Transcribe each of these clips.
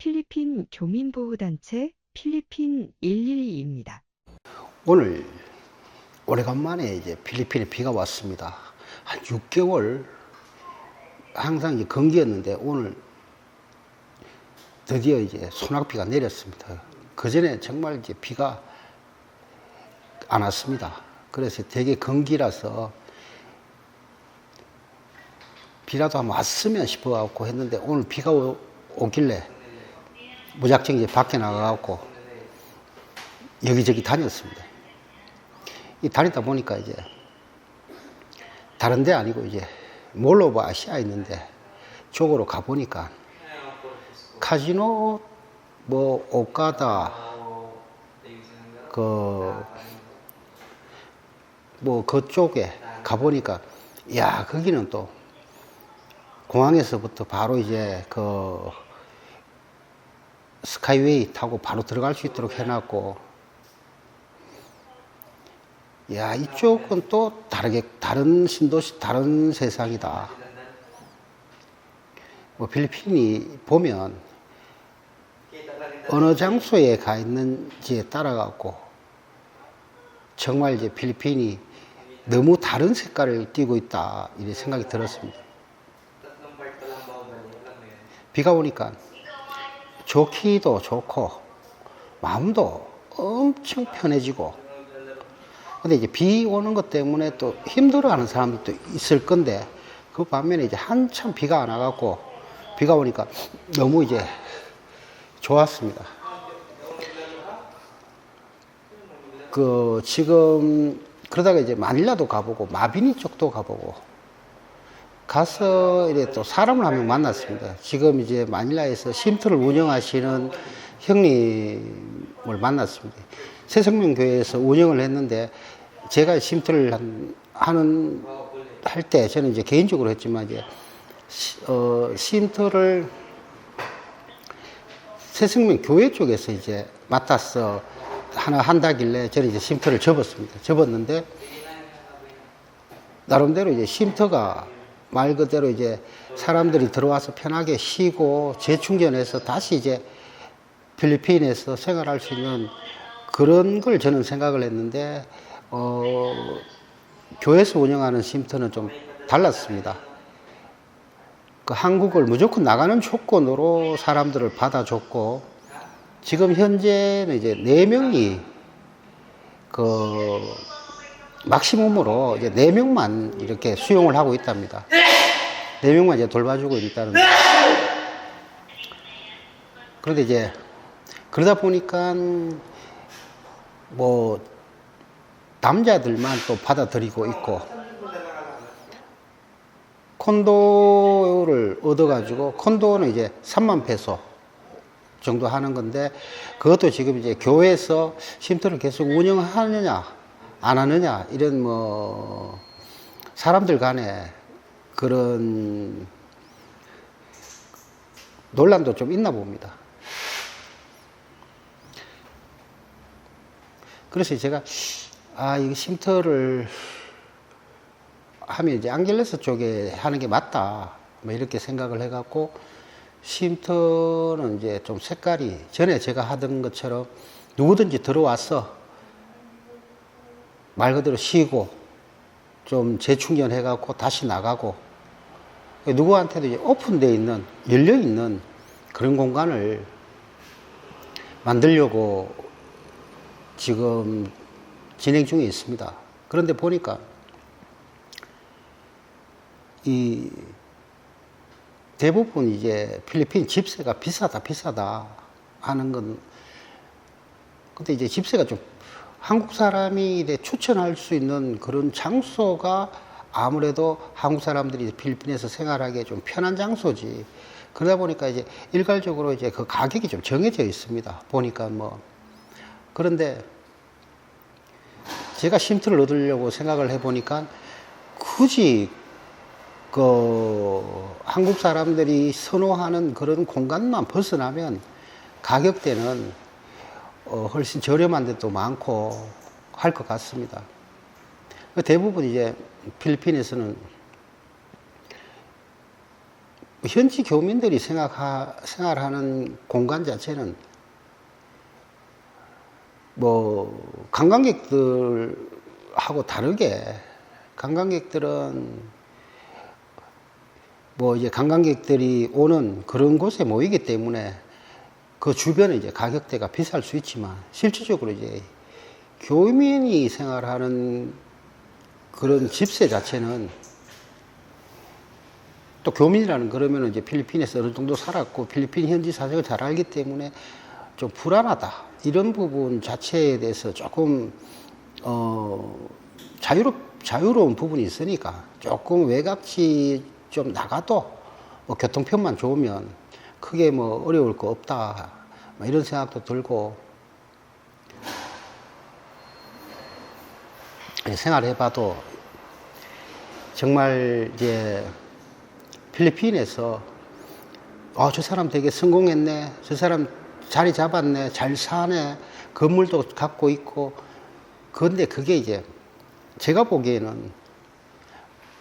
필리핀 교민보호단체 필리핀 112입니다. 오늘 오래간만에 이제 필리핀에 비가 왔습니다. 한 6개월 항상 이제 건기였는데 오늘 드디어 이제 소낙비가 내렸습니다. 그 전에 정말 이제 비가 안 왔습니다. 그래서 되게 건기라서 비라도 한번 왔으면 싶어갖고 했는데 오늘 비가 오길래 무작정 이제 밖에 나가갖고 여기저기 다녔습니다. 이 다니다 보니까 이제 다른 데 아니고 이제 몰로바 아시아에 있는데 쪽으로 가보니까 카지노 뭐 오카다 뭐 그쪽에 가보니까 야 거기는 또 공항에서부터 바로 이제 스카이웨이 타고 바로 들어갈 수 있도록 해놨고, 야, 이쪽은 또 다른 신도시, 다른 세상이다. 뭐, 필리핀이 보면 어느 장소에 가 있는지에 따라갖고 정말 이제 필리핀이 너무 다른 색깔을 띠고 있다. 이런 생각이 들었습니다. 비가 오니까 좋기도 좋고 마음도 엄청 편해지고, 근데 이제 비 오는 것 때문에 또 힘들어하는 사람들도 있을 건데 그 반면에 이제 한참 비가 안 와갖고 비가 오니까 너무 이제 좋았습니다. 지금 그러다가 이제 마닐라도 가보고 마비니 쪽도 가보고 가서 이제 또 사람을 한 명 만났습니다. 지금 이제 마닐라에서 쉼터를 운영하시는 형님을 만났습니다. 새생명교회에서 운영을 했는데 제가 쉼터를 할 때 저는 이제 개인적으로 했지만 이제 쉼터를 새생명교회 쪽에서 이제 맡아서 하나 한다길래 저는 이제 쉼터를 접었습니다. 접었는데 나름대로 이제 쉼터가 말 그대로 이제 사람들이 들어와서 편하게 쉬고 재충전해서 다시 이제 필리핀에서 생활할 수 있는 그런 걸 저는 생각을 했는데, 교회에서 운영하는 쉼터는 좀 달랐습니다. 한국을 무조건 나가는 조건으로 사람들을 받아줬고, 지금 현재는 이제 4명이 막시멈으로 이제 4명만 이렇게 수용을 하고 있답니다. 4명만 이제 돌봐주고 있다는데. 그런데 이제 그러다 보니까 뭐 남자들만 또 받아들이고 있고, 콘도를 얻어가지고 콘도는 이제 3만 페소 정도 하는 건데 그것도 지금 이제 교회에서 쉼터를 계속 운영하느냐 안 하느냐 이런 뭐 사람들 간에 그런 논란도 좀 있나 봅니다. 그래서 제가 이거 쉼터를 하면 이제 앙겔레스 쪽에 하는 게 맞다 뭐 이렇게 생각을 해갖고, 쉼터는 이제 좀 색깔이 전에 제가 하던 것처럼 누구든지 들어와서 말 그대로 쉬고 좀 재충전해 갖고 다시 나가고, 누구한테도 이제 오픈되어 있는, 열려 있는 그런 공간을 만들려고 지금 진행 중에 있습니다. 그런데 보니까 이 대부분 이제 필리핀 집세가 비싸다 하는 건, 근데 이제 집세가 좀 한국 사람이 추천할 수 있는 그런 장소가 아무래도 한국 사람들이 필리핀에서 생활하기에 좀 편한 장소지. 그러다 보니까 이제 일괄적으로 이제 그 가격이 좀 정해져 있습니다. 보니까 뭐. 그런데 제가 쉼터를 얻으려고 생각을 해보니까 굳이 한국 사람들이 선호하는 그런 공간만 벗어나면 가격대는 훨씬 저렴한 데도 많고 할 것 같습니다. 대부분 이제 필리핀에서는 현지 교민들이 생활하는 공간 자체는 뭐 관광객들하고 다르게 관광객들은 뭐 이제 관광객들이 오는 그런 곳에 모이기 때문에 그 주변에 이제 가격대가 비쌀 수 있지만 실질적으로 이제 교민이 생활하는 그런 집세 자체는 또 교민이라는 그러면은 이제 필리핀에서 어느 정도 살았고 필리핀 현지 사정을 잘 알기 때문에 좀 불안하다. 이런 부분 자체에 대해서 조금, 자유로운 부분이 있으니까 조금 외곽지 좀 나가도 뭐 교통편만 좋으면 크게 뭐 어려울 거 없다. 뭐 이런 생각도 들고 생활해봐도 정말 이제 필리핀에서 저 사람 되게 성공했네, 저 사람 자리 잡았네, 잘 사네, 건물도 갖고 있고. 그런데 그게 이제 제가 보기에는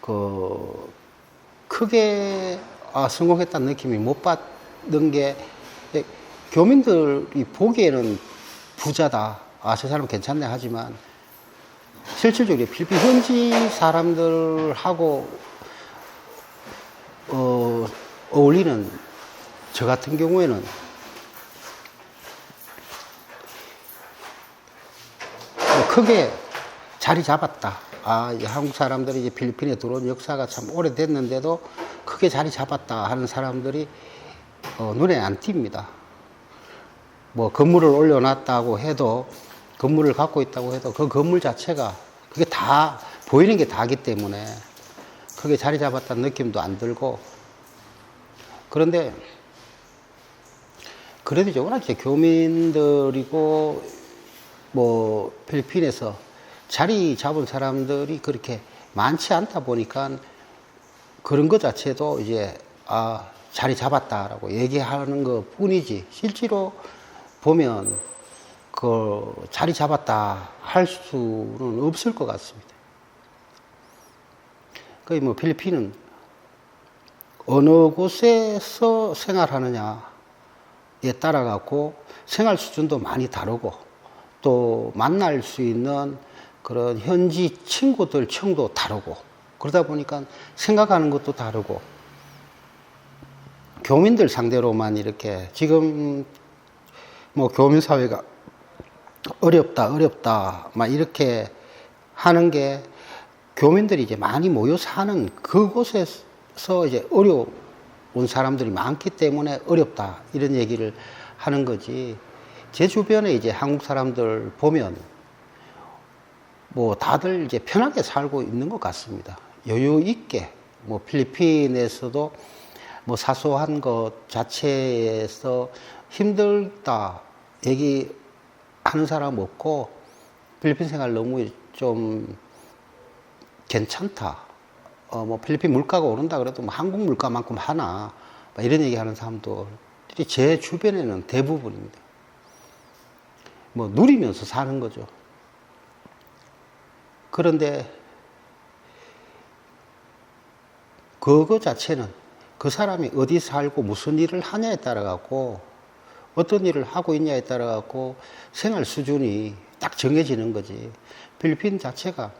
그 크게 성공했다는 느낌이 못 받는 게, 교민들이 보기에는 부자다, 저 사람 괜찮네 하지만 실질적으로 필리핀 현지 사람들하고 어울리는 저 같은 경우에는 크게 자리 잡았다. 한국 사람들이 이제 필리핀에 들어온 역사가 참 오래됐는데도 크게 자리 잡았다 하는 사람들이 눈에 안 띕니다. 뭐 건물을 올려놨다고 해도, 건물을 갖고 있다고 해도 그 건물 자체가 그게 다 보이는 게 다기 때문에 크게 자리 잡았다는 느낌도 안 들고. 그런데 그래도 이제 워낙 이제 교민들이고 뭐 필리핀에서 자리 잡은 사람들이 그렇게 많지 않다 보니까 그런 것 자체도 이제 자리 잡았다라고 얘기하는 것 뿐이지, 실제로 보면 그 자리 잡았다 할 수는 없을 것 같습니다. 거의 뭐 필리핀은 어느 곳에서 생활하느냐에 따라 갖고 생활 수준도 많이 다르고, 또 만날 수 있는 그런 현지 친구들 층도 다르고, 그러다 보니까 생각하는 것도 다르고, 교민들 상대로만 이렇게 지금 뭐 교민 사회가 어렵다 막 이렇게 하는 게, 교민들이 이제 많이 모여 사는 그곳에서 이제 어려운 사람들이 많기 때문에 어렵다 이런 얘기를 하는 거지. 제 주변에 이제 한국 사람들 보면 뭐 다들 이제 편하게 살고 있는 것 같습니다. 여유 있게, 뭐 필리핀에서도 뭐 사소한 것 자체에서 힘들다 얘기하는 사람 없고, 필리핀 생활 너무 좀 괜찮다. 뭐 필리핀 물가가 오른다 그래도 뭐 한국 물가만큼 하나, 이런 얘기하는 사람들이 제 주변에는 대부분입니다. 뭐 누리면서 사는 거죠. 그런데 그거 자체는 그 사람이 어디 살고 무슨 일을 하냐에 따라 갖고, 어떤 일을 하고 있냐에 따라 갖고 생활 수준이 딱 정해지는 거지. 필리핀 자체가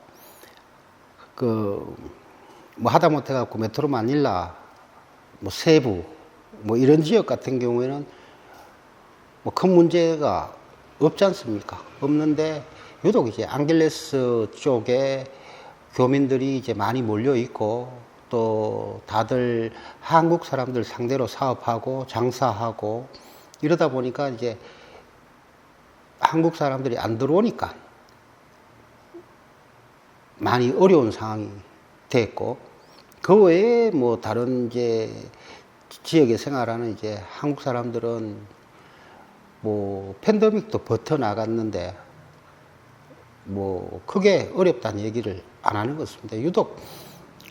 뭐 하다못해 갖고 메트로 마닐라, 뭐 세부, 뭐 이런 지역 같은 경우에는 뭐 큰 문제가 없지 않습니까? 없는데, 유독 이제 앙겔레스 쪽에 교민들이 이제 많이 몰려 있고, 또 다들 한국 사람들 상대로 사업하고 장사하고 이러다 보니까 이제 한국 사람들이 안 들어오니까 많이 어려운 상황이 됐고, 그 외에 뭐 다른 이제 지역에 생활하는 이제 한국 사람들은 뭐 팬데믹도 버텨나갔는데 뭐 크게 어렵다는 얘기를 안 하는 것 같습니다. 유독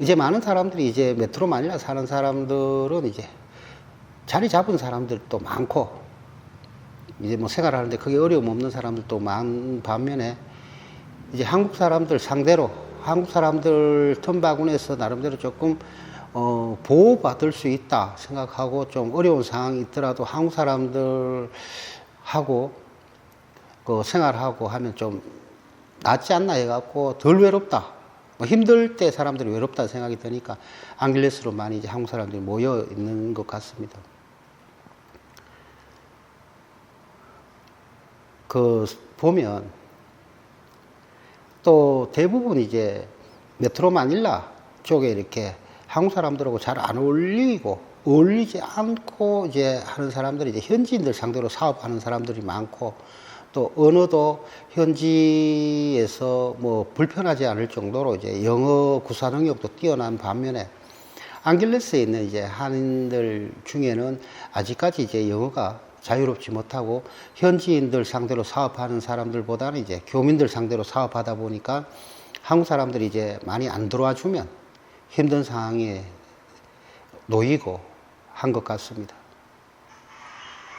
이제 많은 사람들이 이제 메트로 마닐라 사는 사람들은 이제 자리 잡은 사람들도 많고, 이제 뭐 생활하는데 크게 어려움 없는 사람들도 많은 반면에, 이제 한국 사람들 상대로, 한국 사람들 틈바구니에서 나름대로 조금 보호받을 수 있다 생각하고 좀 어려운 상황이 있더라도 한국 사람들하고 그 생활하고 하면 좀 낫지 않나 해갖고 덜 외롭다. 뭐 힘들 때 사람들이 외롭다 생각이 드니까 앙길레스로 많이 이제 한국 사람들이 모여 있는 것 같습니다. 그 보면 또 대부분 이제 메트로 마닐라 쪽에 이렇게 한국 사람들하고 잘 안 어울리지 않고 이제 하는 사람들이 이제 현지인들 상대로 사업하는 사람들이 많고 또 언어도 현지에서 뭐 불편하지 않을 정도로 이제 영어 구사 능력도 뛰어난 반면에 앙길레스에 있는 이제 한인들 중에는 아직까지 이제 영어가 자유롭지 못하고 현지인들 상대로 사업하는 사람들보다는 이제 교민들 상대로 사업하다 보니까 한국 사람들이 이제 많이 안 들어와 주면 힘든 상황에 놓이고 한 것 같습니다.